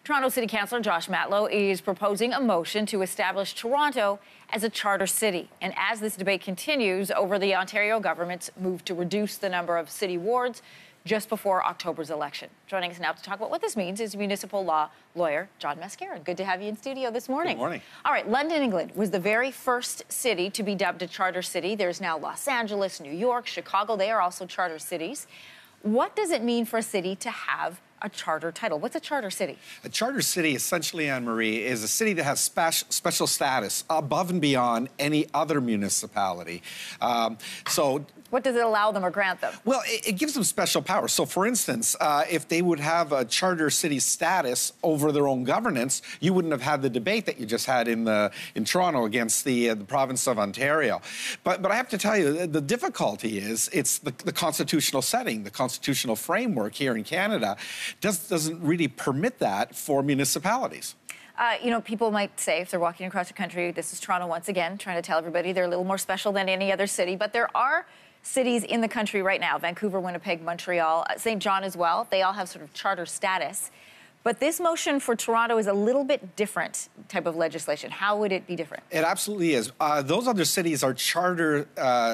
Toronto City Councillor Josh Matlow is proposing a motion to establish Toronto as a charter city. And as this debate continues over the Ontario government's move to reduce the number of city wards just before October's election. Joining us now to talk about what this means is municipal law lawyer John Mascaron. Good to have you in studio this morning. Good morning. All right, London, England was the very first city to be dubbed a charter city. There's now Los Angeles, New York, Chicago. They are also charter cities. What does it mean for a city to have a charter title? What's a charter city? A charter city, essentially, Anne-Marie, is a city that has special status above and beyond any other municipality. What does it allow them or grant them? Well, it gives them special powers. So, for instance, if they would have a charter city status over their own governance, you wouldn't have had the debate that you just had in Toronto against the province of Ontario. But I have to tell you, the difficulty is it's the constitutional setting, the constitutional framework here in Canada doesn't really permit that for municipalities. You know, people might say, if they're walking across the country, this is Toronto once again, trying to tell everybody they're a little more special than any other city. But there are cities in the country right now, Vancouver, Winnipeg, Montreal, St. John as well. They all have sort of charter status. But this motion for Toronto is a little bit different type of legislation. How would it be different? It absolutely is. Those other cities are charter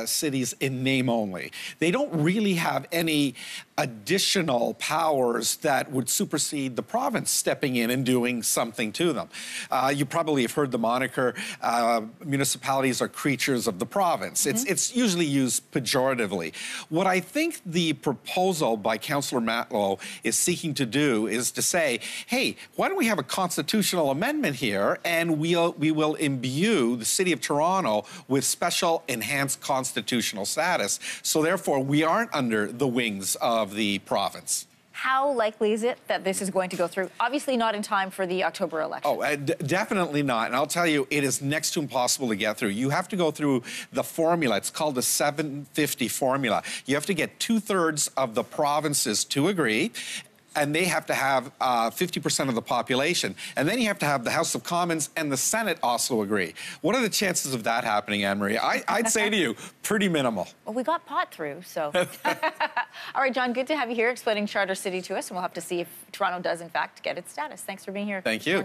cities in name only. They don't really have any additional powers that would supersede the province stepping in and doing something to them. You probably have heard the moniker, municipalities are creatures of the province. Mm-hmm. It's usually used pejoratively. What I think the proposal by Councillor Matlow is seeking to do is to say, hey, why don't we have a constitutional amendment here and we will imbue the City of Toronto with special enhanced constitutional status. So therefore, we aren't under the wings of the province. How likely is it that this is going to go through? Obviously not in time for the October election. Oh, definitely not. And I'll tell you, it is next to impossible to get through. You have to go through the formula. It's called the 750 formula. You have to get 2/3 of the provinces to agree. And they have to have 50% of the population. And then you have to have the House of Commons and the Senate also agree. What are the chances of that happening, Anne-Marie? I'd say to you, pretty minimal. Well, we got pot through, so. All right, John, good to have you here explaining Charter City to us, and we'll have to see if Toronto does, in fact, get its status. Thanks for being here. Thank you.